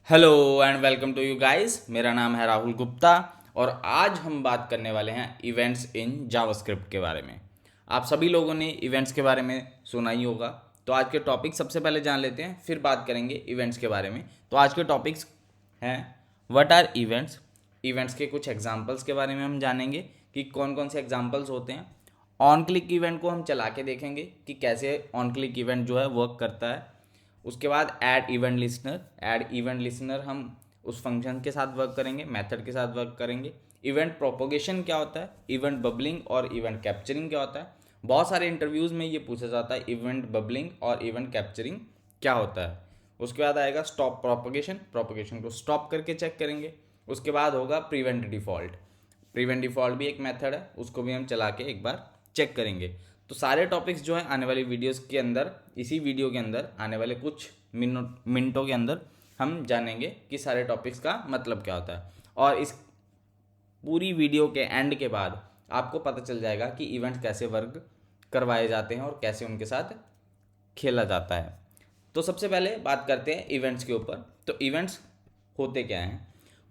Hello and welcome to you guys. मेरा नाम है राहुल गुप्ता और आज हम बात करने वाले हैं इवेंट्स इन जावास्क्रिप्ट के बारे में। आप सभी लोगों ने इवेंट्स के बारे में सुना ही होगा। तो आज के टॉपिक सबसे पहले जान लेते हैं, फिर बात करेंगे इवेंट्स के बारे में। तो आज के टॉपिक्स हैं व्हाट आर इवेंट्स, इवेंट्स के कुछ एग्जांपल्स के बारे में हम जानेंगे कि कौन कौन से एग्जांपल्स होते हैं। ऑन क्लिक इवेंट को हम चला के देखेंगे कि कैसे ऑन क्लिक इवेंट जो है वर्क करता है। उसके बाद ऐड इवेंट लिसनर हम उस फंक्शन के साथ वर्क करेंगे, मेथड के साथ वर्क करेंगे। इवेंट प्रोपोगेशन क्या होता है, इवेंट बबलिंग और इवेंट कैप्चरिंग क्या होता है। बहुत सारे इंटरव्यूज़ में ये पूछा जाता है इवेंट बबलिंग और इवेंट कैप्चरिंग क्या होता है। उसके बाद आएगा स्टॉप प्रोपोगेशन, प्रोपोगेशन को स्टॉप करके चेक करेंगे। उसके बाद होगा प्रिवेंट डिफ़ॉल्ट, प्रिवेंट डिफ़ॉल्ट भी एक मेथड है, उसको भी हम चला के एक बार चेक करेंगे। तो सारे टॉपिक्स जो है आने वाली वीडियोस के अंदर, इसी वीडियो के अंदर आने वाले कुछ मिनटों के अंदर हम जानेंगे कि सारे टॉपिक्स का मतलब क्या होता है। और इस पूरी वीडियो के एंड के बाद आपको पता चल जाएगा कि इवेंट्स कैसे वर्क करवाए जाते हैं और कैसे उनके साथ खेला जाता है। तो सबसे पहले बात करते हैं इवेंट्स के ऊपर। तो इवेंट्स होते क्या हैं?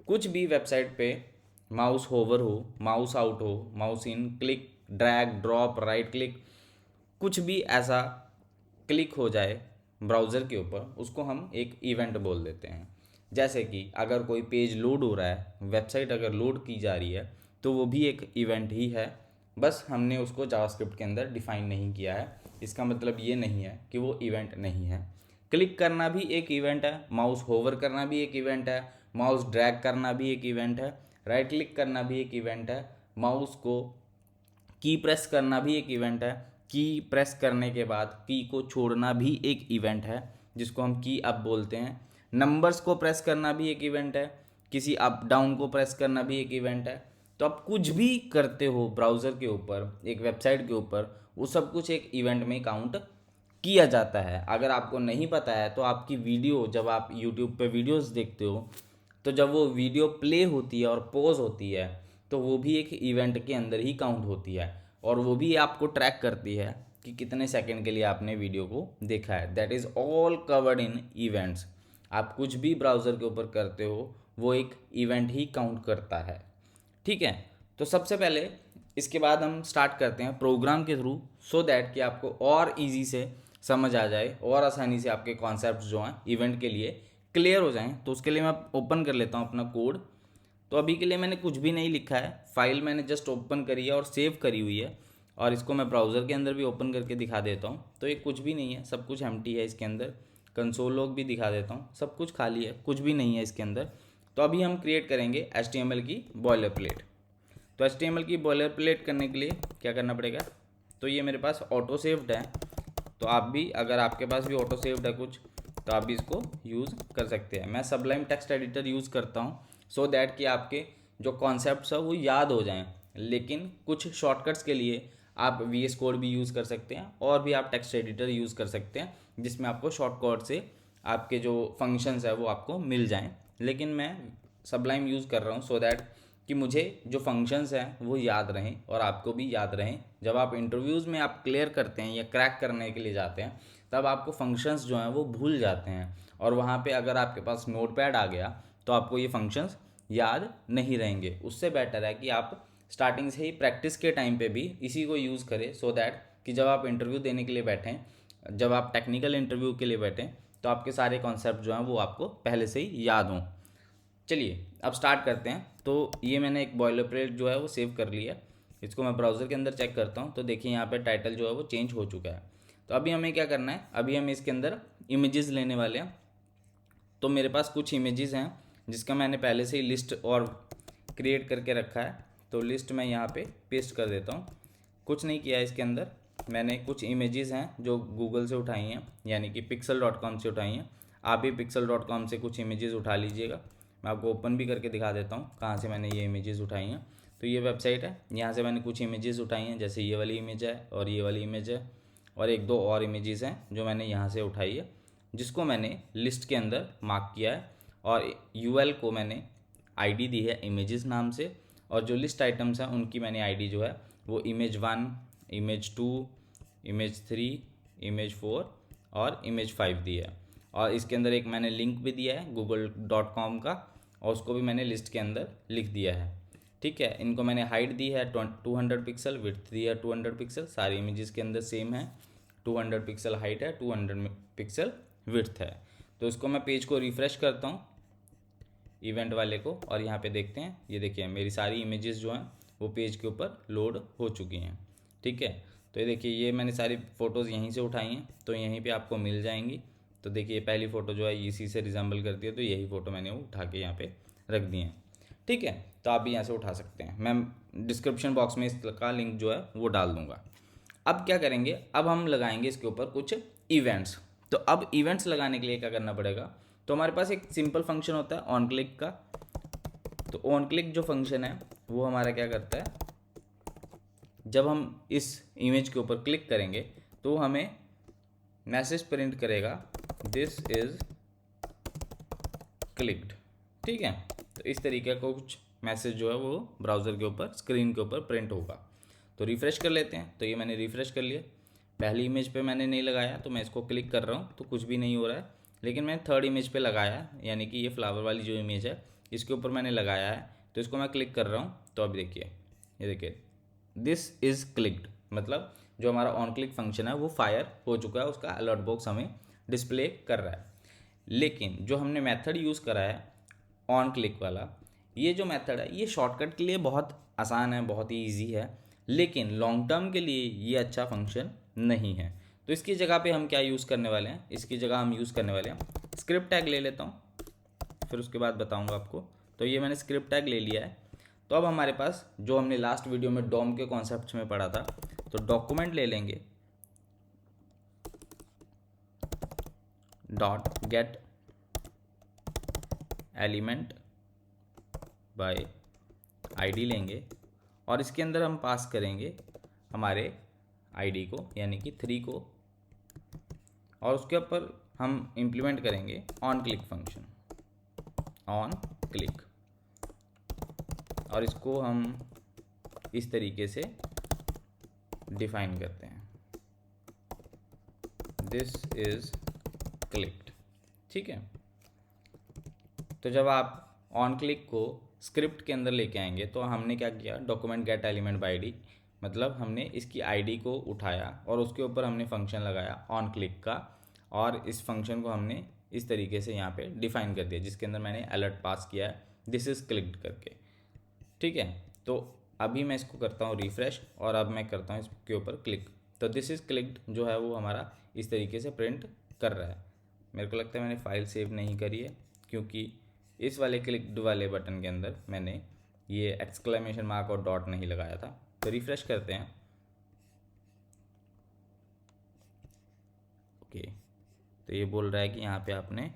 कुछ भी वेबसाइट पे माउस होवर हो, माउस आउट हो, mouse in, click, drag, drop, right click, कुछ भी ऐसा क्लिक हो जाए ब्राउज़र के ऊपर, उसको हम एक इवेंट बोल देते हैं। जैसे कि अगर कोई पेज लोड हो रहा है, वेबसाइट अगर लोड की जा रही है, तो वो भी एक इवेंट ही है। बस हमने उसको जावास्क्रिप्ट के अंदर डिफाइन नहीं किया है। इसका मतलब ये नहीं है कि वो इवेंट नहीं है। क्लिक करना भी एक इवेंट है, माउस होवर करना भी एक इवेंट है, माउस ड्रैग करना भी एक इवेंट है, राइट क्लिक करना भी एक इवेंट है, माउस को की प्रेस करना भी एक इवेंट है, की प्रेस करने के बाद की को छोड़ना भी एक इवेंट है जिसको हम की अप बोलते हैं। नंबर्स को प्रेस करना भी एक इवेंट है, किसी अप डाउन को प्रेस करना भी एक इवेंट है। तो आप कुछ भी करते हो ब्राउज़र के ऊपर, एक वेबसाइट के ऊपर, वो सब कुछ एक इवेंट में काउंट किया जाता है। अगर आपको नहीं पता है तो आपकी वीडियो, जब आप यूट्यूब पे वीडियोस देखते हो, तो जब वो वीडियो प्ले होती है और पॉज होती है, तो वो भी एक इवेंट के अंदर ही काउंट होती है और वो भी आपको ट्रैक करती है कि कितने सेकंड के लिए आपने वीडियो को देखा है। That is all covered in events. आप कुछ भी ब्राउज़र के ऊपर करते हो, वो एक इवेंट ही काउंट करता है। ठीक है। तो सबसे पहले इसके बाद हम स्टार्ट करते हैं प्रोग्राम के थ्रू, सो दैट कि आपको और इजी से समझ आ जाए और आसानी से आपके कॉन्सेप्ट जो हैं इवेंट के लिए क्लियर हो जाएं। तो उसके लिए मैं ओपन कर लेता हूं अपना कोड। तो अभी के लिए मैंने कुछ भी नहीं लिखा है, फाइल मैंने जस्ट ओपन करी है और सेव करी हुई है। और इसको मैं ब्राउज़र के अंदर भी ओपन करके दिखा देता हूँ। तो ये कुछ भी नहीं है, सब कुछ एम्प्टी है इसके अंदर। कंसोल लॉग भी दिखा देता हूँ, सब कुछ खाली है, कुछ भी नहीं है इसके अंदर। तो अभी हम क्रिएट करेंगे HTML की बॉयलर प्लेट। तो HTML की बॉयलर प्लेट करने के लिए क्या करना पड़ेगा? तो ये मेरे पास ऑटो सेव्ड है। तो आप भी, अगर आपके पास भी ऑटो सेव्ड है कुछ, तो आप भी इसको यूज़ कर सकते हैं। मैं सबलाइम टेक्स्ट एडिटर यूज़ करता हूँ सो दैट कि आपके जो कॉन्सेप्ट्स है वो याद हो जाएं। लेकिन कुछ शॉर्टकट्स के लिए आप VS कोड भी यूज़ कर सकते हैं और भी आप टेक्स्ट एडिटर यूज़ कर सकते हैं, जिसमें आपको शॉर्टकट से आपके जो फंक्शंस है वो आपको मिल जाएं। लेकिन मैं सबलाइम यूज़ कर रहा हूँ सो दैट कि मुझे जो फंक्शंस हैं वो याद रहें और आपको भी याद रहें। जब आप इंटरव्यूज़ में आप क्लियर करते हैं या क्रैक करने के लिए जाते हैं, तब आपको फंक्शंस जो हैं वो भूल जाते हैं और वहाँ पे अगर आपके पास नोटपैड आ गया तो आपको ये फंक्शंस याद नहीं रहेंगे। उससे बेटर है कि आप स्टार्टिंग से ही प्रैक्टिस के टाइम पे भी इसी को यूज़ करें सो दैट कि जब आप इंटरव्यू देने के लिए बैठें, जब आप टेक्निकल इंटरव्यू के लिए बैठें, तो आपके सारे कॉन्सेप्ट जो हैं वो आपको पहले से ही याद हों। चलिए अब स्टार्ट करते हैं। तो ये मैंने एक बॉयलर प्लेट जो है वो सेव कर लिया। इसको मैं ब्राउज़र के अंदर चेक करता हूँ। तो देखिए यहाँ पे टाइटल जो है वो चेंज हो चुका है। तो अभी हमें क्या करना है? अभी हम इसके अंदर इमेजेस लेने वाले हैं। तो मेरे पास कुछ इमेजेस हैं जिसका मैंने पहले से ही लिस्ट और क्रिएट करके रखा है। तो लिस्ट मैं यहाँ पे पेस्ट कर देता हूँ। कुछ नहीं किया है इसके अंदर, मैंने कुछ इमेजेस हैं जो गूगल से उठाई हैं, यानी कि pixel.com से उठाई हैं। आप भी pixel.com से कुछ इमेजेस उठा लीजिएगा। मैं आपको ओपन भी करके दिखा देता हूँ कहाँ से मैंने ये इमेजेस उठाई हैं। तो ये वेबसाइट है, यहाँ से मैंने कुछ इमेजेस उठाई हैं, जैसे ये वाली इमेज है और ये वाली इमेज है और एक दो और इमेजेस हैं जो मैंने यहाँ से उठाई है, जिसको मैंने लिस्ट के अंदर मार्क किया है। और UL को मैंने ID दी है इमेजेस नाम से, और जो लिस्ट आइटम्स हैं उनकी मैंने ID जो है वो इमेज 1, इमेज 2, इमेज 3, इमेज 4 और इमेज 5 दी है। और इसके अंदर एक मैंने लिंक भी दिया है google.com का, और उसको भी मैंने लिस्ट के अंदर लिख दिया है। ठीक है, इनको मैंने हाइट दी है 200 पिक्सल, विड्थ दी है 200 पिक्सल, सारी इमेजेस के अंदर सेम है, 200 पिक्सल हाइट है, 200 पिक्सल विड्थ है। तो इसको मैं पेज को रिफ़्रेश करता हूँ इवेंट वाले को, और यहाँ पे देखते हैं, ये देखिए मेरी सारी इमेजेस जो हैं वो पेज के ऊपर लोड हो चुकी हैं। ठीक है, तो ये देखिए ये मैंने सारी फ़ोटोज़ यहीं से उठाई हैं, तो यहीं पे आपको मिल जाएंगी। तो देखिए पहली फ़ोटो जो है इसी से रिजेंबल करती है, तो यही फ़ोटो मैंने उठा के यहाँ पे रख दी है। ठीक है, तो आप भी यहाँ से उठा सकते हैं, मैं डिस्क्रिप्शन बॉक्स में इसका लिंक जो है वो डाल दूँगा। अब क्या करेंगे, अब हम लगाएंगे इसके ऊपर कुछ इवेंट्स। तो अब इवेंट्स लगाने के लिए क्या करना पड़ेगा, तो हमारे पास एक सिंपल फंक्शन होता है ऑन क्लिक का। तो ऑन क्लिक जो फंक्शन है वो हमारा क्या करता है, जब हम इस इमेज के ऊपर क्लिक करेंगे तो हमें मैसेज प्रिंट करेगा दिस इज क्लिक्ड। ठीक है, तो इस तरीके का कुछ मैसेज जो है वो ब्राउज़र के ऊपर स्क्रीन के ऊपर प्रिंट होगा। तो रिफ़्रेश कर लेते हैं, तो ये मैंने रिफ़्रेश कर लिया। पहली इमेज पे मैंने नहीं लगाया, तो मैं इसको क्लिक कर रहा हूँ तो कुछ भी नहीं हो रहा है, लेकिन मैंने थर्ड इमेज पे लगाया, यानी कि ये फ्लावर वाली जो इमेज है इसके ऊपर मैंने लगाया है, तो इसको मैं क्लिक कर रहा हूँ। तो अब देखिए, ये देखिए दिस इज़ क्लिक्ड, मतलब जो हमारा ऑन क्लिक फंक्शन है वो फायर हो चुका है, उसका अलर्ट बॉक्स हमें डिस्प्ले कर रहा है। लेकिन जो हमने मेथड यूज़ करा है ऑन क्लिक वाला, ये जो मेथड है ये शॉर्टकट के लिए बहुत आसान है, बहुत ही ईजी है, लेकिन लॉन्ग टर्म के लिए ये अच्छा फंक्शन नहीं है। तो इसकी जगह पे हम क्या यूज़ करने वाले हैं, इसकी जगह हम यूज़ करने वाले हैं स्क्रिप्ट टैग ले लेता हूँ, फिर उसके बाद बताऊँगा आपको। तो ये मैंने स्क्रिप्ट टैग ले लिया है। तो अब हमारे पास जो हमने लास्ट वीडियो में डॉम के कॉन्सेप्ट में पढ़ा था, तो डॉक्यूमेंट ले लेंगे dot gate element by ID लेंगे, और इसके अंदर हम पास करेंगे हमारे आईडी को, यानी कि 3 को, और उसके ऊपर हम इम्प्लीमेंट करेंगे on click function, on click, और इसको हम इस तरीके से डिफाइन करते हैं दिस इज क्लिक्ड। ठीक है, तो जब आप ऑन क्लिक को स्क्रिप्ट के अंदर लेके आएंगे तो हमने क्या किया, document gate element by ID, मतलब हमने इसकी आईडी को उठाया और उसके ऊपर हमने फंक्शन लगाया ऑन क्लिक का, और इस फंक्शन को हमने इस तरीके से यहाँ पे डिफाइन कर दिया, जिसके अंदर मैंने अलर्ट पास किया है दिस इज़ क्लिक्ड करके। ठीक है, तो अभी मैं इसको करता हूँ रिफ़्रेश, और अब मैं करता हूँ इसके ऊपर क्लिक, तो दिस इज़ क्लिक्ड जो है वो हमारा इस तरीके से प्रिंट कर रहा है। मेरे को लगता है मैंने फाइल सेव नहीं करी है, क्योंकि इस वाले क्लिक्ड वाले बटन के अंदर मैंने ये एक्सक्लेमेशन मार्क और डॉट नहीं लगाया था। तो रिफ़्रेश करते हैं। ओके, तो ये बोल रहा है कि यहाँ पे आपने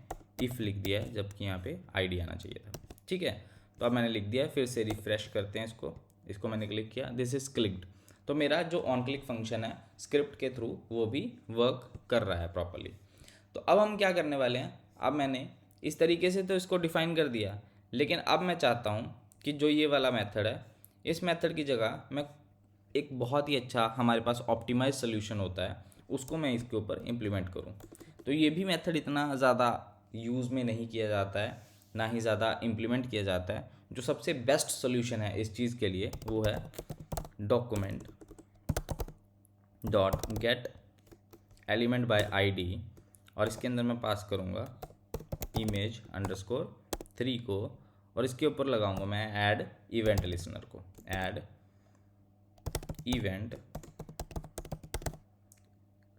इफ़ लिख दिया है, जबकि यहाँ पे आईडी आना चाहिए था। ठीक है, तो अब मैंने लिख दिया है, फिर से रिफ़्रेश करते हैं इसको मैंने क्लिक किया, दिस इज़ क्लिक्ड। तो मेरा जो ऑन क्लिक फंक्शन है स्क्रिप्ट के थ्रू वो भी वर्क कर रहा है प्रॉपरली। तो अब हम क्या करने वाले हैं, अब मैंने इस तरीके से तो इसको डिफ़ाइन कर दिया, लेकिन अब मैं चाहता हूँ कि जो ये वाला मेथड है, इस मेथड की जगह मैं एक बहुत ही अच्छा हमारे पास ऑप्टिमाइज सोल्यूशन होता है उसको मैं इसके ऊपर इम्प्लीमेंट करूँ। तो ये भी मेथड इतना ज़्यादा यूज़ में नहीं किया जाता है, ना ही ज़्यादा इम्प्लीमेंट किया जाता है। जो सबसे बेस्ट सोल्यूशन है इस चीज़ के लिए वो है document dot gate element by ID, और इसके अंदर मैं पास करूँगा इमेज अंडरस्कोर 3 को, और इसके ऊपर लगाऊंगा मैं ऐड इवेंट लिसनर को, ऐड इवेंट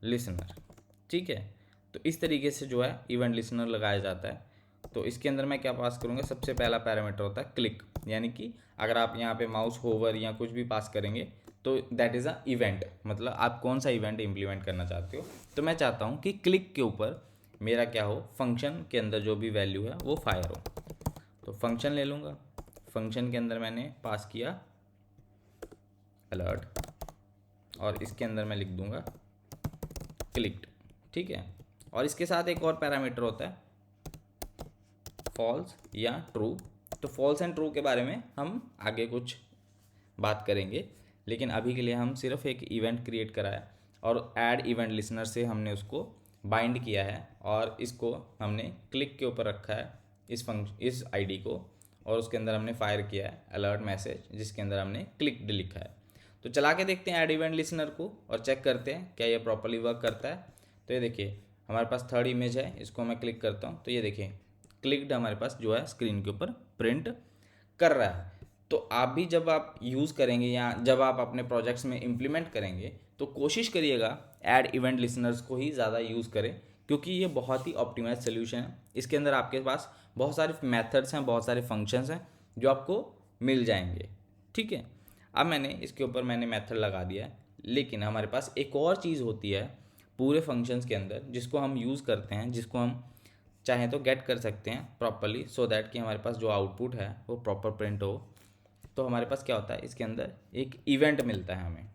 लिसनर। ठीक है, तो इस तरीके से जो है इवेंट लिसनर लगाया जाता है। तो इसके अंदर मैं क्या पास करूँगा, सबसे पहला पैरामीटर होता है क्लिक, यानी कि अगर आप यहाँ पे माउस होवर या कुछ भी पास करेंगे तो दैट इज़ अ इवेंट, मतलब आप कौन सा इवेंट इम्प्लीमेंट करना चाहते हो। तो मैं चाहता हूँ कि क्लिक के ऊपर मेरा क्या हो, फंक्शन के अंदर जो भी वैल्यू है वो फायर हो। तो फंक्शन ले लूँगा, फंक्शन के अंदर मैंने पास किया अलर्ट, और इसके अंदर मैं लिख दूँगा क्लिक्ड। ठीक है, और इसके साथ एक और पैरामीटर होता है फॉल्स या ट्रू। तो फॉल्स एंड ट्रू के बारे में हम आगे कुछ बात करेंगे, लेकिन अभी के लिए हम सिर्फ एक इवेंट क्रिएट करा है और ऐड इवेंट लिसनर से हमने उसको बाइंड किया है और इसको हमने क्लिक के ऊपर रखा है इस आईडी को, और उसके अंदर हमने फायर किया है अलर्ट मैसेज जिसके अंदर हमने क्लिक्ड लिखा है। तो चला के देखते हैं ऐड इवेंट लिसनर को और चेक करते हैं क्या ये प्रॉपरली वर्क करता है। तो ये देखिए हमारे पास थर्ड इमेज है, इसको मैं क्लिक करता हूँ तो ये देखिए क्लिक्ड हमारे पास जो है स्क्रीन के ऊपर प्रिंट कर रहा है। तो आप भी जब आप यूज़ करेंगे या जब आप अपने प्रोजेक्ट्स में इम्प्लीमेंट करेंगे तो कोशिश करिएगा ऐड इवेंट लिसनर्स को ही ज़्यादा यूज़ करें, क्योंकि ये बहुत ही ऑप्टिमाइज सोल्यूशन है। इसके अंदर आपके पास बहुत सारे मेथड्स हैं, बहुत सारे फंक्शंस हैं जो आपको मिल जाएंगे। ठीक है, अब इसके ऊपर मैंने मेथड लगा दिया है, लेकिन हमारे पास एक और चीज़ होती है पूरे फंक्शंस के अंदर जिसको हम यूज़ करते हैं, जिसको हम चाहें तो गेट कर सकते हैं प्रॉपरली, सो दैट कि हमारे पास जो आउटपुट है वो प्रॉपर प्रिंट हो। तो हमारे पास क्या होता है, इसके अंदर एक इवेंट मिलता है हमें।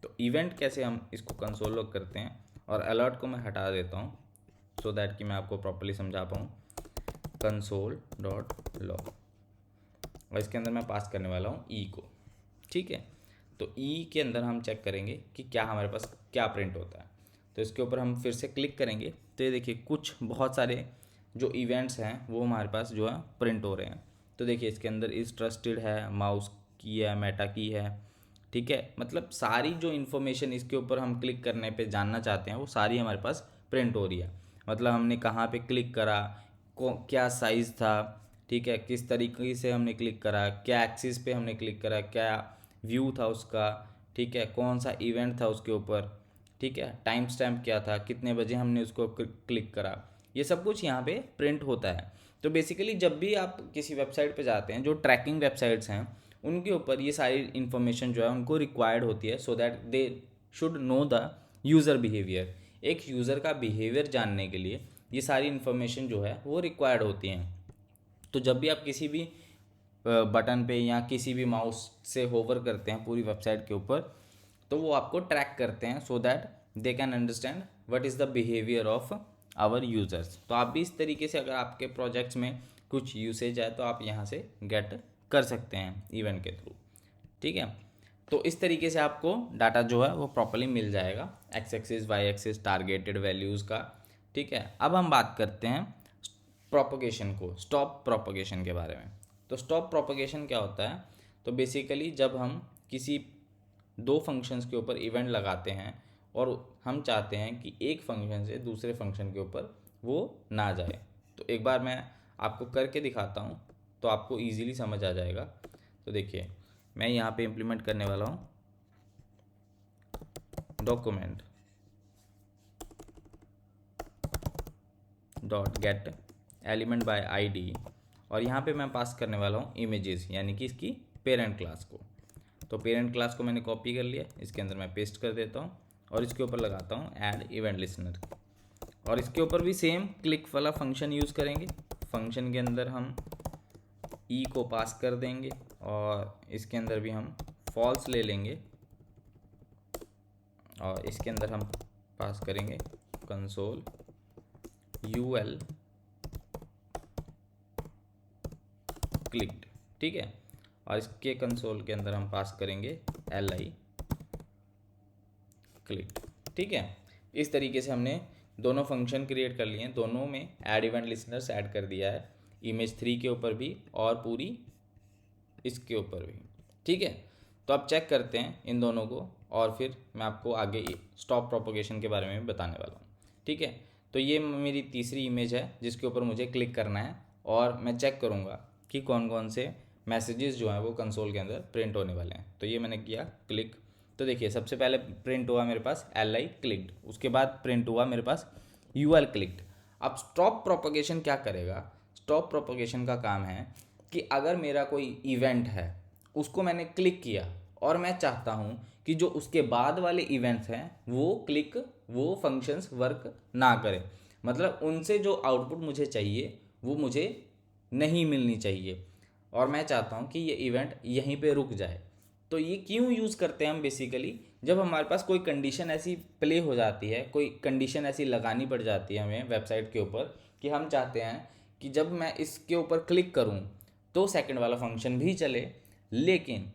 तो इवेंट कैसे हम इसको कंसोल लॉग करते हैं, और अलर्ट को मैं हटा देता हूँ सो दैट कि मैं आपको प्रॉपरली समझा पाऊँ। कंसोल डॉट लॉग, और इसके अंदर मैं पास करने वाला हूँ ई को। ठीक है, तो ई के अंदर हम चेक करेंगे कि क्या हमारे पास क्या प्रिंट होता है। तो इसके ऊपर हम फिर से क्लिक करेंगे तो ये देखिए कुछ बहुत सारे जो इवेंट्स हैं वो हमारे पास जो है प्रिंट हो रहे हैं। तो देखिए इसके अंदर इज़ ट्रस्टेड है, माउस की है, मेटा की है। ठीक है, मतलब सारी जो इन्फॉर्मेशन इसके ऊपर हम क्लिक करने पे जानना चाहते हैं वो सारी हमारे पास प्रिंट हो रही है। मतलब हमने कहाँ पे क्लिक करा, क्या साइज़ था, ठीक है, किस तरीके से हमने क्लिक करा, क्या एक्सिस पे हमने क्लिक करा, क्या व्यू था उसका, ठीक है, कौन सा इवेंट था उसके ऊपर, ठीक है, टाइम स्टैम्प क्या था, कितने बजे हमने उसको क्लिक करा, ये सब कुछ यहाँ पे प्रिंट होता है। तो बेसिकली जब भी आप किसी वेबसाइट पे जाते हैं, जो ट्रैकिंग वेबसाइट्स हैं उनके ऊपर ये सारी इन्फॉर्मेशन जो है उनको रिक्वायर्ड होती है, सो that they should know the user behaviour. एक यूज़र का बिहेवियर जानने के लिए ये सारी इन्फॉर्मेशन जो है वो रिक्वायर्ड होती हैं। तो जब भी आप किसी भी बटन पे या किसी भी माउस से होवर करते हैं पूरी वेबसाइट के ऊपर, तो वो आपको ट्रैक करते हैं so that they can understand what is the behaviour of our users. तो आप भी इस तरीके से अगर आपके प्रोजेक्ट्स में कुछ यूसेज है तो आप यहाँ से गेट कर सकते हैं इवेंट के थ्रू। ठीक है, तो इस तरीके से आपको डाटा जो है वो प्रॉपरली मिल जाएगा, X axis Y axis targeted values का। ठीक है, अब हम बात करते हैं प्रोपगेशन को, स्टॉप प्रोपगेशन के बारे में। तो स्टॉप प्रोपगेशन क्या होता है, तो बेसिकली जब हम किसी दो फंक्शंस के ऊपर इवेंट लगाते हैं और हम चाहते हैं कि एक फंक्शन से दूसरे फंक्शन के ऊपर वो ना जाए। तो एक बार मैं आपको करके दिखाता हूँ तो आपको इजीली समझ आ जाएगा। तो देखिए मैं यहाँ पे इम्प्लीमेंट करने वाला हूँ document dot gate element by ID, और यहाँ पे मैं पास करने वाला हूँ इमेजेस, यानी कि इसकी पेरेंट क्लास को। तो पेरेंट क्लास को मैंने कॉपी कर लिया, इसके अंदर मैं पेस्ट कर देता हूँ और इसके ऊपर लगाता हूँ ऐड इवेंट लिसनर, और इसके ऊपर भी सेम क्लिक वाला फंक्शन यूज़ करेंगे। फंक्शन के अंदर हम ई को पास कर देंगे और इसके अंदर भी हम फॉल्स ले लेंगे, और इसके अंदर हम पास करेंगे कंसोल यूएल क्लिक्ड। ठीक है, और इसके कंसोल के अंदर हम पास करेंगे li क्लिक्ड। ठीक है, इस तरीके से हमने दोनों फंक्शन क्रिएट कर लिए हैं, दोनों में ऐड इवेंट लिसनर्स ऐड कर दिया है, इमेज 3 के ऊपर भी और पूरी इसके ऊपर भी। ठीक है, तो अब चेक करते हैं इन दोनों को और फिर मैं आपको आगे स्टॉप प्रोपोगेशन के बारे में बताने वाला हूँ। ठीक है, तो ये मेरी तीसरी इमेज है जिसके ऊपर मुझे क्लिक करना है, और मैं चेक करूँगा कि कौन कौन से मैसेजेस जो हैं वो कंसोल के अंदर प्रिंट होने वाले हैं। तो ये मैंने किया क्लिक, तो देखिए सबसे पहले प्रिंट हुआ मेरे पास li क्लिक्ड, उसके बाद प्रिंट हुआ मेरे पास ul क्लिक्ड। अब स्टॉप प्रोपोगेशन क्या करेगा, स्टॉप प्रोपोगेशन का काम है कि अगर मेरा कोई इवेंट है उसको मैंने क्लिक किया और मैं चाहता हूँ कि जो उसके बाद वाले इवेंट्स हैं वो फंक्शंस वर्क ना करें, मतलब उनसे जो आउटपुट मुझे चाहिए वो मुझे नहीं मिलनी चाहिए, और मैं चाहता हूँ कि ये इवेंट यहीं पे रुक जाए। तो ये क्यों यूज़ करते हैं हम, बेसिकली जब हमारे पास कोई कंडीशन ऐसी प्ले हो जाती है, कोई कंडीशन ऐसी लगानी पड़ जाती है हमें वेबसाइट के ऊपर कि हम चाहते हैं कि जब मैं इसके ऊपर क्लिक करूँ तो सेकंड वाला फंक्शन भी चले, लेकिन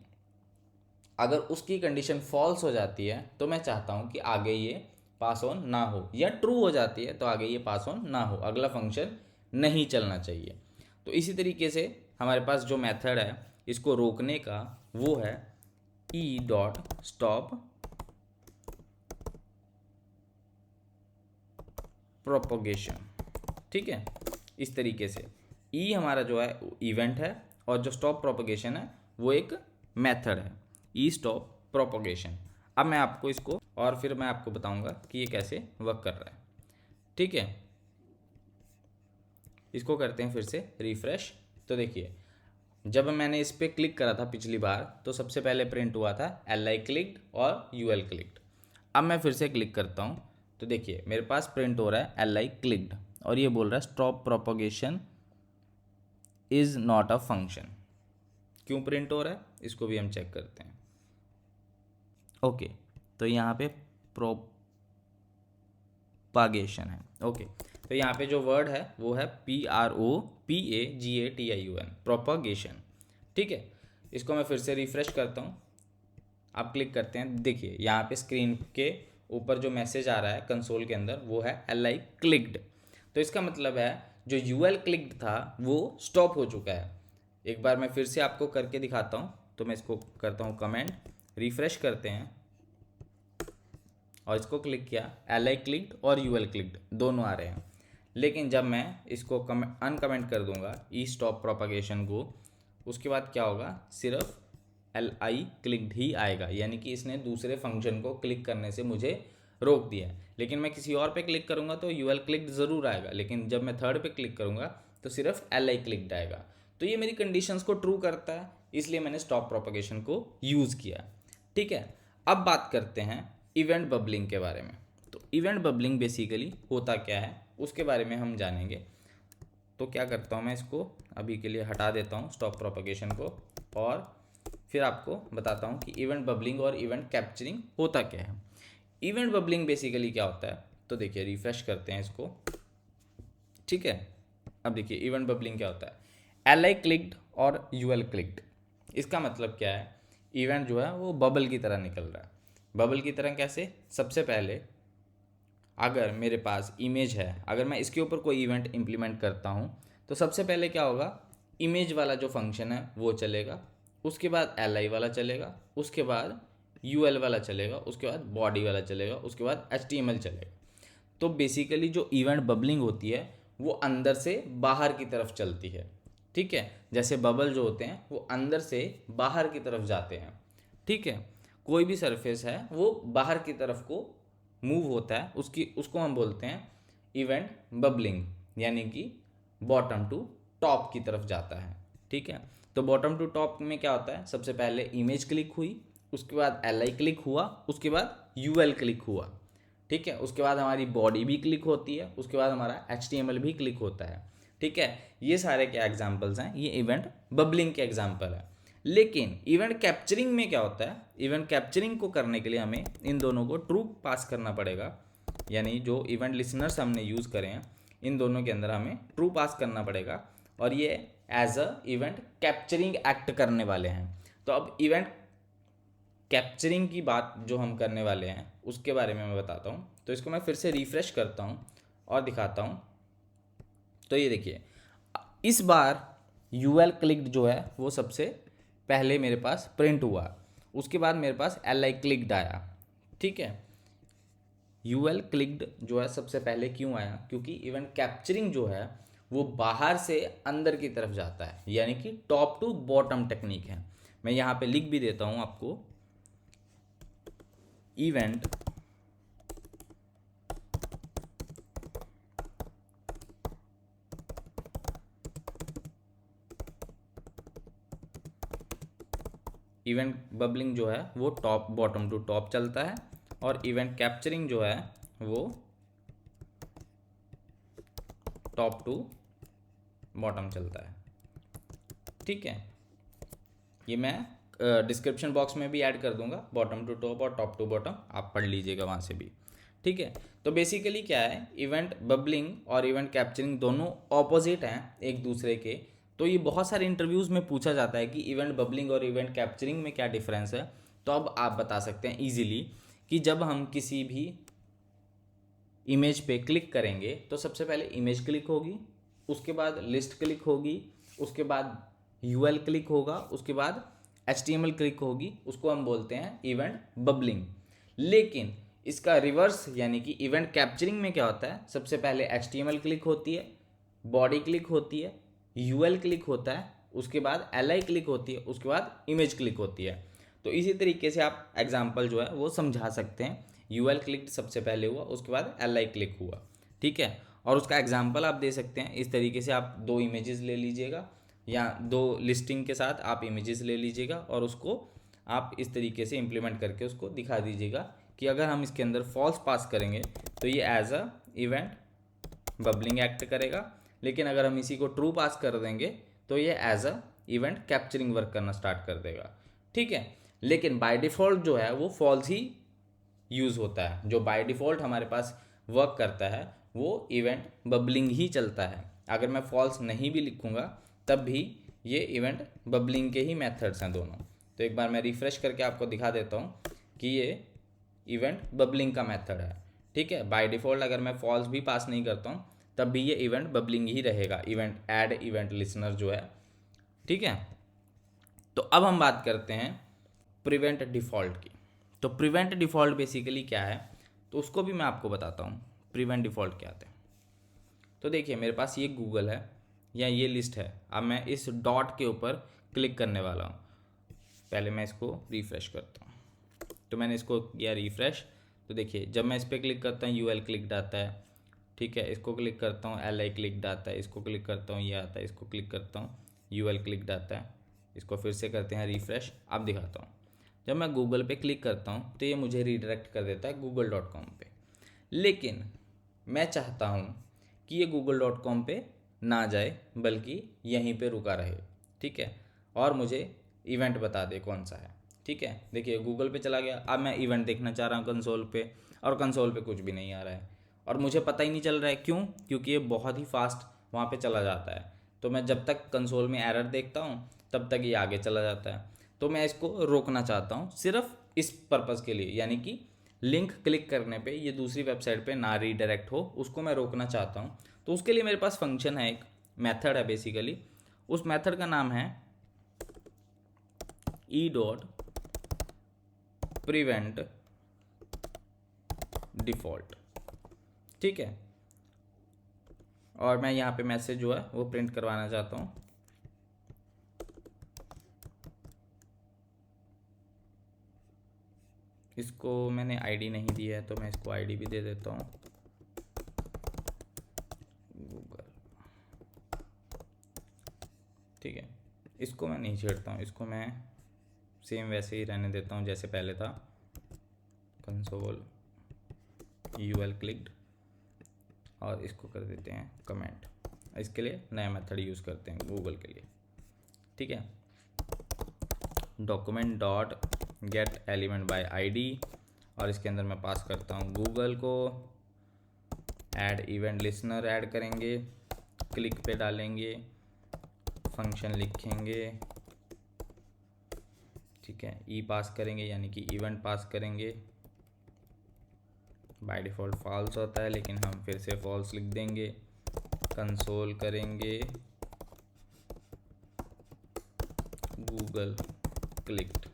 अगर उसकी कंडीशन फॉल्स हो जाती है तो मैं चाहता हूँ कि आगे ये पास ऑन ना हो, या ट्रू हो जाती है तो आगे ये पास ऑन ना हो, अगला फंक्शन नहीं चलना चाहिए। तो इसी तरीके से हमारे पास जो मेथड है इसको रोकने का वो है ई डॉट स्टॉप प्रोपोगेशन। ठीक है, इस तरीके से ई हमारा जो है इवेंट है और जो स्टॉप प्रोपोगेशन है वो एक मेथड है, ई स्टॉप प्रोपोगेशन। अब मैं आपको इसको और फिर मैं आपको बताऊंगा कि ये कैसे वर्क कर रहा है। ठीक है, इसको करते हैं फिर से रिफ्रेश। तो देखिए, जब मैंने इस पर क्लिक करा था पिछली बार तो सबसे पहले प्रिंट हुआ था LI क्लिक्ड और UL क्लिक्ड। अब मैं फिर से क्लिक करता हूँ तो देखिए मेरे पास प्रिंट हो रहा है LI क्लिक्ड और ये बोल रहा है stop propagation is not a function. क्यों प्रिंट हो रहा है इसको भी हम चेक करते हैं। ओके, तो यहाँ पे प्रोपागेशन है। ओके, तो यहाँ पे जो वर्ड है वो है PROPAGATION, प्रोपागेशन। ठीक है, इसको मैं फिर से रिफ्रेश करता हूँ। आप क्लिक करते हैं, देखिए यहाँ पे स्क्रीन के ऊपर जो मैसेज आ रहा है कंसोल के अंदर वो है LI क्लिक्ड। तो इसका मतलब है जो UL क्लिक्ड था वो स्टॉप हो चुका है। एक बार मैं फिर से आपको करके दिखाता हूँ। तो मैं इसको करता हूँ कमेंट, रिफ्रेश करते हैं और इसको क्लिक किया, LI क्लिक्ड और UL क्लिक्ड दोनों आ रहे हैं। लेकिन जब मैं इसको अनकमेंट कर दूंगा ई स्टॉप प्रोपागेशन को, उसके बाद क्या होगा, सिर्फ LI क्लिक्ड ही आएगा, यानी कि इसने दूसरे फंक्शन को क्लिक करने से मुझे रोक दिया है। लेकिन मैं किसी और पे क्लिक करूंगा तो UL क्लिक्ड ज़रूर आएगा, लेकिन जब मैं थर्ड पे क्लिक करूंगा तो सिर्फ LI क्लिक्ड आएगा। तो ये मेरी कंडीशंस को ट्रू करता है, इसलिए मैंने स्टॉप प्रोपागेशन को यूज़ किया। ठीक है, अब बात करते हैं इवेंट बबलिंग के बारे में। तो इवेंट बबलिंग बेसिकली होता क्या है उसके बारे में हम जानेंगे। तो क्या करता हूँ, मैं इसको अभी के लिए हटा देता हूँ स्टॉप प्रोपागेशन को, और फिर आपको बताता हूँ कि इवेंट बबलिंग और इवेंट कैप्चरिंग होता क्या है। इवेंट बबलिंग बेसिकली क्या होता है, तो देखिए रिफ्रेश करते हैं इसको। ठीक है, अब देखिए इवेंट बबलिंग क्या होता है, LI क्लिक्ड और UL क्लिक्ड। इसका मतलब क्या है, इवेंट जो है वो बबल की तरह निकल रहा है। बबल की तरह कैसे, सबसे पहले अगर मेरे पास इमेज है, अगर मैं इसके ऊपर कोई इवेंट इंप्लीमेंट करता हूँ तो सबसे पहले क्या होगा, इमेज वाला जो फंक्शन है वो चलेगा, उसके बाद LI वाला चलेगा, उसके बाद UL वाला चलेगा, उसके बाद बॉडी वाला चलेगा, उसके बाद HTML चलेगा। तो बेसिकली जो इवेंट बबलिंग होती है वो अंदर से बाहर की तरफ चलती है। ठीक है, जैसे बबल जो होते हैं वो अंदर से बाहर की तरफ जाते हैं। ठीक है, कोई भी सरफेस है वो बाहर की तरफ को मूव होता है, उसको हम बोलते हैं इवेंट बबलिंग, यानी कि बॉटम टू टॉप की तरफ जाता है। ठीक है, तो बॉटम टू टॉप में क्या होता है, सबसे पहले इमेज क्लिक हुई, उसके बाद LI क्लिक हुआ, उसके बाद UL क्लिक हुआ। ठीक है, उसके बाद हमारी बॉडी भी क्लिक होती है, उसके बाद हमारा HTML भी क्लिक होता है। ठीक है, ये सारे क्या एग्जाम्पल्स हैं, ये इवेंट बबलिंग के एग्जाम्पल है। लेकिन इवेंट कैप्चरिंग में क्या होता है, इवेंट कैप्चरिंग को करने के लिए हमें इन दोनों को ट्रू पास करना पड़ेगा, यानी जो इवेंट लिसनर्स हमने यूज़ करें हैं इन दोनों के अंदर हमें ट्रू पास करना पड़ेगा, और ये as a event capturing act करने वाले हैं। तो अब इवेंट कैप्चरिंग की बात जो हम करने वाले हैं उसके बारे में मैं बताता हूँ। तो इसको मैं फिर से रिफ्रेश करता हूँ और दिखाता हूँ। तो ये देखिए, इस बार UL क्लिक्ड जो है वो सबसे पहले मेरे पास प्रिंट हुआ, उसके बाद मेरे पास LI क्लिक्ड आया। ठीक है, UL क्लिक्ड जो है सबसे पहले क्यों आया, क्योंकि इवेंट कैप्चरिंग जो है वो बाहर से अंदर की तरफ जाता है, यानी कि टॉप टू बॉटम टेक्निक है। मैं यहाँ पे लिख भी देता हूँ आपको, इवेंट इवेंट बबलिंग जो है वो टॉप बॉटम टू टॉप चलता है, और इवेंट कैप्चरिंग जो है वो टॉप टू बॉटम चलता है। ठीक है, ये मैं डिस्क्रिप्शन बॉक्स में भी ऐड कर दूंगा, बॉटम टू टॉप और टॉप टू बॉटम, आप पढ़ लीजिएगा वहाँ से भी। ठीक है, तो बेसिकली क्या है, इवेंट बबलिंग और इवेंट कैप्चरिंग दोनों ऑपोजिट हैं एक दूसरे के। तो ये बहुत सारे इंटरव्यूज़ में पूछा जाता है कि इवेंट बबलिंग और इवेंट कैप्चरिंग में क्या डिफरेंस है। तो अब आप बता सकते हैं ईजिली कि जब हम किसी भी इमेज पे क्लिक करेंगे तो सबसे पहले इमेज क्लिक होगी, उसके बाद लिस्ट क्लिक होगी, उसके बाद यूएल क्लिक होगा, उसके बाद HTML क्लिक होगी, उसको हम बोलते हैं इवेंट बबलिंग। लेकिन इसका रिवर्स यानी कि इवेंट कैप्चरिंग में क्या होता है, सबसे पहले HTML क्लिक होती है, बॉडी क्लिक होती है, यूएल क्लिक होता है, उसके बाद LI क्लिक होती है, उसके बाद इमेज क्लिक होती है। तो इसी तरीके से आप एग्जाम्पल जो है वो समझा सकते हैं। यूएल क्लिक सबसे पहले हुआ, उसके बाद LI क्लिक हुआ, ठीक है। और उसका एग्जाम्पल आप दे सकते हैं इस तरीके से, आप 2 इमेजेस ले लीजिएगा या 2 लिस्टिंग के साथ आप इमेजेस ले लीजिएगा और उसको आप इस तरीके से इम्प्लीमेंट करके उसको दिखा दीजिएगा कि अगर हम इसके अंदर फॉल्स पास करेंगे तो ये as a event bubbling act करेगा, लेकिन अगर हम इसी को ट्रू पास कर देंगे तो ये as a event capturing work करना स्टार्ट कर देगा, ठीक है। लेकिन बाय डिफ़ॉल्ट जो है वो फॉल्स ही यूज़ होता है, जो बाय डिफ़ॉल्ट हमारे पास वर्क करता है वो इवेंट बबलिंग ही चलता है। अगर मैं फॉल्स नहीं भी लिखूँगा तब भी ये इवेंट बबलिंग के ही मेथड्स हैं दोनों। तो एक बार मैं रिफ़्रेश करके आपको दिखा देता हूँ कि ये इवेंट बबलिंग का मेथड है, ठीक है। बाय डिफ़ॉल्ट अगर मैं फॉल्स भी पास नहीं करता हूँ तब भी ये इवेंट बबलिंग ही रहेगा, इवेंट ऐड इवेंट लिसनर जो है, ठीक है। तो अब हम बात करते हैं प्रिवेंट डिफ़ॉल्ट की। तो प्रिवेंट डिफ़ॉल्ट बेसिकली क्या है, तो उसको भी मैं आपको बताता हूँ प्रिवेंट डिफ़ॉल्ट क्या है। तो देखिए मेरे पास ये गूगल है या ये लिस्ट है, अब मैं इस डॉट के ऊपर क्लिक करने वाला हूँ। पहले मैं इसको रिफ़्रेश करता हूँ, तो मैंने इसको किया रिफ़्रेश। तो देखिए जब मैं इस पर क्लिक करता हूँ यूएल क्लिक आता है, ठीक है। इसको क्लिक करता हूँ LI क्लिक आता है, इसको क्लिक करता हूँ ये आता है, इसको क्लिक करता हूँ यूएल क्लिक आता है। इसको फिर से करते हैं रिफ़्रेश। अब दिखाता हूँ, जब मैं गूगल पे क्लिक करता हूँ तो ये मुझे रीडायरेक्ट कर देता है google.com पे। लेकिन मैं चाहता हूँ कि ये google.com पे ना जाए बल्कि यहीं पे रुका रहे, ठीक है। और मुझे इवेंट बता दे कौन सा है, ठीक है। देखिए गूगल पे चला गया, अब मैं इवेंट देखना चाह रहा हूँ कंसोल पे, और कंसोल पे कुछ भी नहीं आ रहा है और मुझे पता ही नहीं चल रहा है क्यों, क्योंकि ये बहुत ही फास्ट वहाँ पे चला जाता है। तो मैं जब तक कंसोल में एरर देखता हूँ तब तक ये आगे चला जाता है। तो मैं इसको रोकना चाहता हूँ सिर्फ इस पर्पज़ के लिए, यानी कि लिंक क्लिक करने पे ये दूसरी वेबसाइट पे ना रीडायरेक्ट हो, उसको मैं रोकना चाहता हूँ। तो उसके लिए मेरे पास फंक्शन है, एक मेथड है बेसिकली। उस मेथड का नाम है e.prevent डिफ़ॉल्ट, ठीक है। और मैं यहाँ पे मैसेज जो है वो प्रिंट करवाना चाहता हूँ। इसको मैंने आईडी नहीं दी है तो मैं इसको आईडी भी दे देता हूँ गूगल, ठीक है। इसको मैं नहीं छेड़ता हूँ, इसको मैं सेम वैसे ही रहने देता हूँ जैसे पहले था, कंसोल यूएल क्लिक्ड, और इसको कर देते हैं कमेंट। इसके लिए नया मेथड यूज़ करते हैं गूगल के लिए, ठीक है। Document dot gate element by ID, और इसके अंदर मैं पास करता हूँ गूगल को। ऐड इवेंट लिसनर ऐड करेंगे, क्लिक पे डालेंगे, फंक्शन लिखेंगे, ठीक है। ई पास करेंगे यानी कि इवेंट पास करेंगे। बाय डिफ़ॉल्ट फॉल्स होता है लेकिन हम फिर से फॉल्स लिख देंगे। कंसोल करेंगे गूगल क्लिक्ड,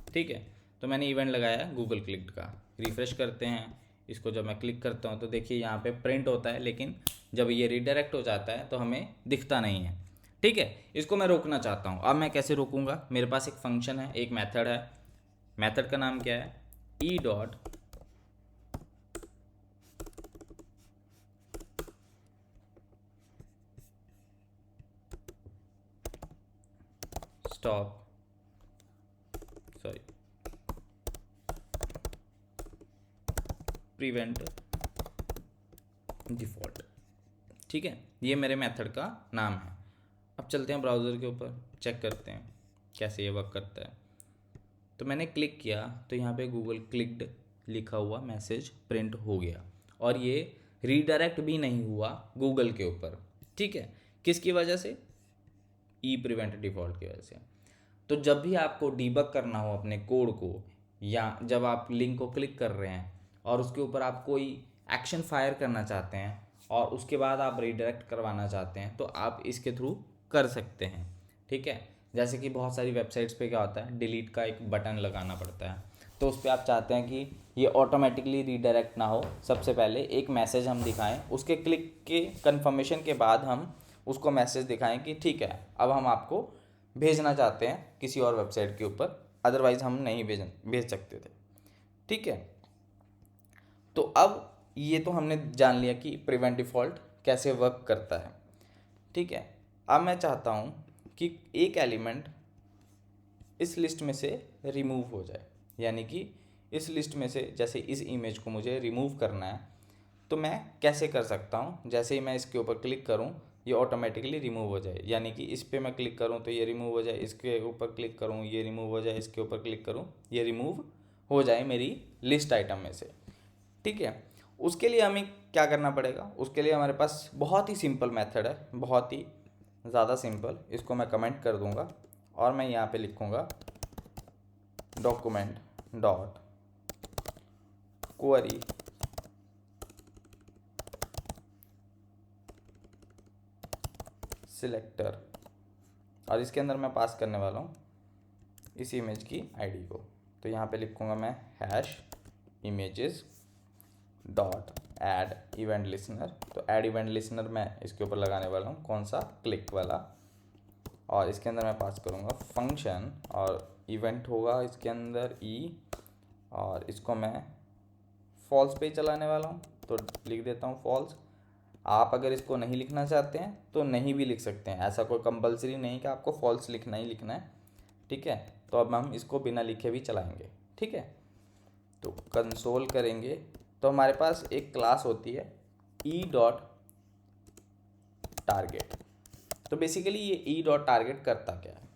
ठीक है। तो मैंने इवेंट लगाया गूगल क्लिक्ड का। रिफ़्रेश करते हैं इसको, जब मैं क्लिक करता हूँ तो देखिए यहाँ पे प्रिंट होता है, लेकिन जब ये रीडायरेक्ट हो जाता है तो हमें दिखता नहीं है, ठीक है। इसको मैं रोकना चाहता हूँ। अब मैं कैसे रोकूँगा, मेरे पास एक फंक्शन है, एक मेथड है। मेथड का नाम क्या है, e.stop प्रिवेंट डिफ़ॉल्ट, ठीक है। ये मेरे मेथड का नाम है। अब चलते हैं ब्राउज़र के ऊपर, चेक करते हैं कैसे ये वर्क करता है। तो मैंने क्लिक किया तो यहाँ पे गूगल क्लिक्ड लिखा हुआ मैसेज प्रिंट हो गया, और ये रीडायरेक्ट भी नहीं हुआ गूगल के ऊपर, ठीक है। किसकी वजह से, ई प्रिवेंट डिफ़ॉल्ट की वजह से। तो जब भी आपको डीबग करना हो अपने कोड को, या जब आप लिंक को क्लिक कर रहे हैं और उसके ऊपर आप कोई एक्शन फायर करना चाहते हैं और उसके बाद आप रीडायरेक्ट करवाना चाहते हैं तो आप इसके थ्रू कर सकते हैं। ठीक है, जैसे कि बहुत सारी वेबसाइट्स पे क्या होता है, डिलीट का एक बटन लगाना पड़ता है, तो उस पर आप चाहते हैं कि ये ऑटोमेटिकली रीडायरेक्ट ना हो, सबसे पहले एक मैसेज हम दिखाएं, उसके क्लिक के कंफर्मेशन के बाद हम उसको मैसेज दिखाएं कि ठीक है अब हम आपको भेजना चाहते हैं किसी और वेबसाइट के ऊपर, अदरवाइज़ हम नहीं भेज सकते थे। ठीक है, तो अब ये तो हमने जान लिया कि प्रिवेंट डिफ़ॉल्ट कैसे वर्क करता है। ठीक है, अब मैं चाहता हूँ कि एक एलिमेंट इस लिस्ट में से रिमूव हो जाए, यानी कि इस लिस्ट में से जैसे इस इमेज को मुझे रिमूव करना है तो मैं कैसे कर सकता हूँ, जैसे ही मैं इसके ऊपर क्लिक करूँ ये ऑटोमेटिकली रिमूव हो जाए, यानी कि इस पे मैं क्लिक करूँ तो ये रिमूव हो जाए, इसके ऊपर क्लिक करूँ ये रिमूव हो जाए, इसके ऊपर क्लिक करूँ ये रिमूव हो जाए मेरी लिस्ट आइटम में से। ठीक है, उसके लिए हमें क्या करना पड़ेगा, उसके लिए हमारे पास बहुत ही सिंपल मेथड है, बहुत ही ज़्यादा सिंपल। इसको मैं कमेंट कर दूंगा और मैं यहाँ पे लिखूँगा डॉक्यूमेंट डॉट क्वेरी सिलेक्टर, और इसके अंदर मैं पास करने वाला हूँ इस इमेज की आईडी को। तो यहाँ पे लिखूँगा मैं hash images dot add event listener. तो ऐड इवेंट लिसनर मैं इसके ऊपर लगाने वाला हूँ, कौन सा, क्लिक वाला। और इसके अंदर मैं पास करूँगा फंक्शन और इवेंट होगा इसके अंदर ई, और इसको मैं फॉल्स पे चलाने वाला हूँ, तो लिख देता हूँ फॉल्स। आप अगर इसको नहीं लिखना चाहते हैं तो नहीं भी लिख सकते हैं, ऐसा कोई कंपलसरी नहीं कि आपको फॉल्स लिखना ही लिखना है। ठीक है, तो अब हम इसको बिना लिखे भी चलाएंगे। ठीक है, तो कंसोल करेंगे तो हमारे पास एक क्लास होती है ई डॉट टारगेट। तो बेसिकली ये ई डॉट टारगेट करता क्या है,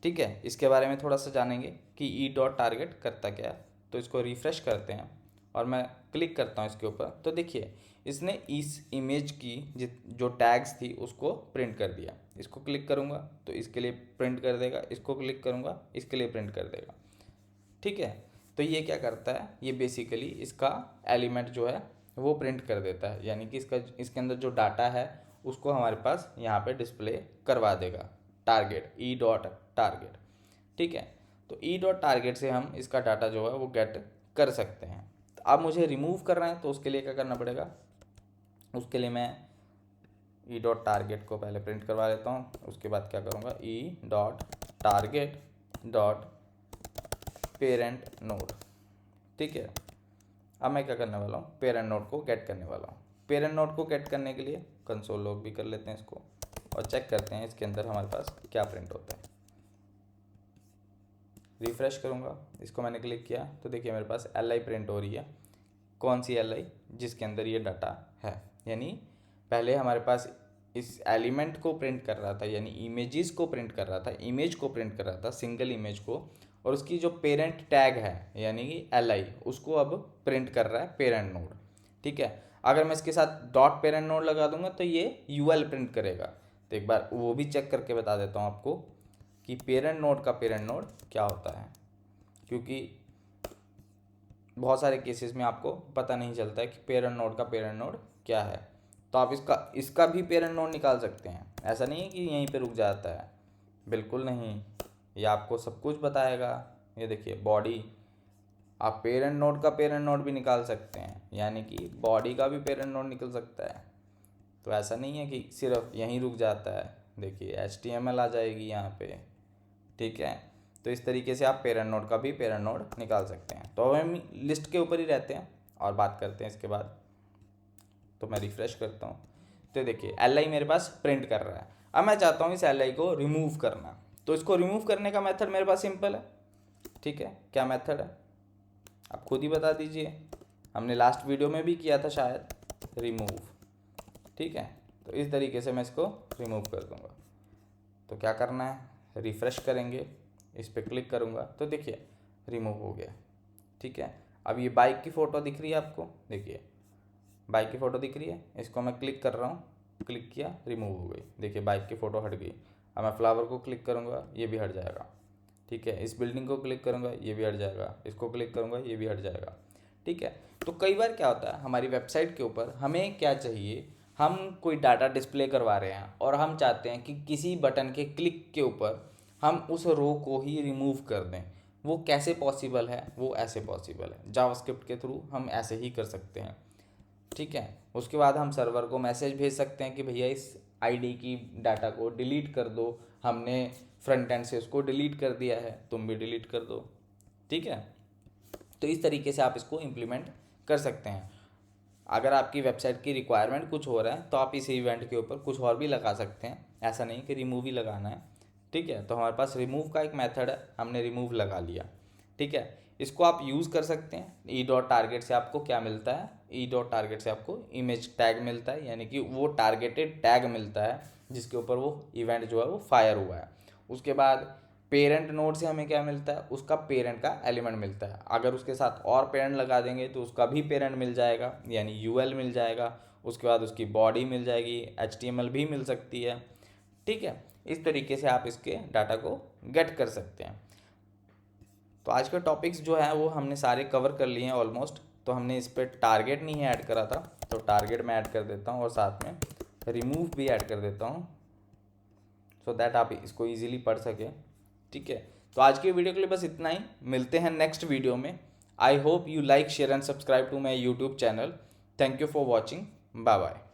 ठीक है, इसके बारे में थोड़ा सा जानेंगे कि ई डॉट टारगेट करता क्या है। तो इसको रिफ़्रेश करते हैं और मैं क्लिक करता हूँ इसके ऊपर, तो देखिए इसने इस इमेज की जो टैग्स थी उसको प्रिंट कर दिया। इसको क्लिक करूँगा तो इसके लिए प्रिंट कर देगा, इसको क्लिक करूँगा इसके लिए प्रिंट कर देगा। ठीक है, तो ये क्या करता है, ये बेसिकली इसका एलिमेंट जो है वो प्रिंट कर देता है, यानी कि इसके अंदर जो डाटा है उसको हमारे पास यहाँ पे डिस्प्ले करवा देगा, टारगेट ई डॉट टारगेट। ठीक है, तो ई डॉट टारगेट से हम इसका डाटा जो है वो गेट कर सकते हैं। तो अब मुझे रिमूव करना है तो उसके लिए क्या करना पड़ेगा, उसके लिए मैं ई डॉट टारगेट को पहले प्रिंट करवा लेता हूँ, उसके बाद क्या करूँगा E dot target dot parent node. ठीक है, अब मैं क्या करने वाला हूँ, पेरेंट नोड को गेट करने वाला हूँ। पेरेंट नोड को गेट करने के लिए कंसोल लॉग भी कर लेते हैं इसको और चेक करते हैं इसके अंदर हमारे पास क्या प्रिंट होता है। रिफ़्रेश करूँगा, इसको मैंने क्लिक किया तो देखिए मेरे पास LI प्रिंट हो रही है। कौन सी LI, जिसके अंदर ये डाटा है, यानी पहले हमारे पास इस एलिमेंट को प्रिंट कर रहा था, यानी इमेजेस को प्रिंट कर रहा था, इमेज को प्रिंट कर रहा था, सिंगल इमेज को, और उसकी जो पेरेंट टैग है यानी कि LI उसको अब प्रिंट कर रहा है पेरेंट नोड। ठीक है, अगर मैं इसके साथ डॉट पेरेंट नोड लगा दूंगा तो ये UL प्रिंट करेगा। तो एक बार वो भी चेक करके बता देता हूँ आपको कि पेरेंट नोड का पेरेंट नोड क्या होता है, क्योंकि बहुत सारे केसेस में आपको पता नहीं चलता है कि पेरेंट नोड का पेरेंट नोड क्या है। तो आप इसका भी पेरेंट नोड निकाल सकते हैं, ऐसा नहीं है कि यहीं पे रुक जाता है, बिल्कुल नहीं, ये आपको सब कुछ बताएगा। ये देखिए बॉडी, आप पेरेंट नोड का पेरेंट नोड भी निकाल सकते हैं, यानी कि बॉडी का भी पेरेंट नोड निकल सकता है। तो ऐसा नहीं है कि सिर्फ यहीं रुक जाता है, देखिए HTML आ जाएगी यहाँ पे। ठीक है, तो इस तरीके से आप पेरेंट नोड का भी पेरेंट नोड निकाल सकते हैं। तो हम लिस्ट के ऊपर ही रहते हैं और बात करते हैं इसके बाद। तो मैं रिफ़्रेश करता हूँ तो देखिए LI मेरे पास प्रिंट कर रहा है। अब मैं चाहता हूँ इस LI को रिमूव करना, तो इसको रिमूव करने का मेथड मेरे पास सिंपल है। ठीक है, क्या मेथड है आप खुद ही बता दीजिए, हमने लास्ट वीडियो में भी किया था शायद, रिमूव। ठीक है, तो इस तरीके से मैं इसको रिमूव कर दूँगा। तो क्या करना है, रिफ़्रेश करेंगे, इस पर क्लिक करूँगा तो देखिए रिमूव हो गया। ठीक है, अब ये बाइक की फ़ोटो दिख रही है आपको, देखिए बाइक की फ़ोटो दिख रही है, इसको मैं क्लिक कर रहा हूँ, क्लिक किया रिमूव हो गई, देखिए बाइक की फ़ोटो हट गई। अब मैं फ्लावर को क्लिक करूँगा ये भी हट जाएगा। ठीक है, इस बिल्डिंग को क्लिक करूँगा ये भी हट जाएगा, इसको क्लिक करूँगा ये भी हट जाएगा। ठीक है, तो कई बार क्या होता है, हमारी वेबसाइट के ऊपर हमें क्या चाहिए, हम कोई डाटा डिस्प्ले करवा रहे हैं और हम चाहते हैं कि किसी बटन के क्लिक के ऊपर हम उस रो को ही रिमूव कर दें। वो कैसे पॉसिबल है? वो ऐसे पॉसिबल है, जावास्क्रिप्ट के थ्रू हम ऐसे ही कर सकते हैं। ठीक है, उसके बाद हम सर्वर को मैसेज भेज सकते हैं कि भैया इस आईडी की डाटा को डिलीट कर दो, हमने फ्रंट एंड से उसको डिलीट कर दिया है, तुम भी डिलीट कर दो। ठीक है, तो इस तरीके से आप इसको इम्प्लीमेंट कर सकते हैं। अगर आपकी वेबसाइट की रिक्वायरमेंट कुछ हो रहा है तो आप इस इवेंट के ऊपर कुछ और भी लगा सकते हैं, ऐसा नहीं कि रिमूव ही लगाना है। ठीक है, तो हमारे पास रिमूव का एक मेथड है, हमने रिमूव लगा लिया। ठीक है, इसको आप यूज़ कर सकते हैं। ई डॉट टारगेट से आपको क्या मिलता है? ई डॉट टारगेट से आपको इमेज टैग मिलता है, यानी कि वो टारगेटेड टैग मिलता है जिसके ऊपर वो इवेंट जो है वो फायर हुआ है। उसके बाद पेरेंट नोड से हमें क्या मिलता है? उसका पेरेंट का एलिमेंट मिलता है। अगर उसके साथ और पेरेंट लगा देंगे तो उसका भी पेरेंट मिल जाएगा, यानी यूएल मिल जाएगा। उसके बाद उसकी बॉडी मिल जाएगी, एचटीएमएल भी मिल सकती है। ठीक है, इस तरीके से आप इसके डाटा को गेट कर सकते हैं। तो आज के टॉपिक्स जो है वो हमने सारे कवर कर लिए हैं ऑलमोस्ट। तो हमने इस पर टारगेट नहीं ऐड करा था, तो टारगेट मैं ऐड कर देता हूँ और साथ में रिमूव भी ऐड कर देता हूँ, सो दैट आप इसको ईजिली पढ़ सकें। ठीक है, तो आज की वीडियो के लिए बस इतना ही। मिलते हैं नेक्स्ट वीडियो में। I hope you like, share and subscribe to my YouTube channel. Thank you for watching. Bye bye.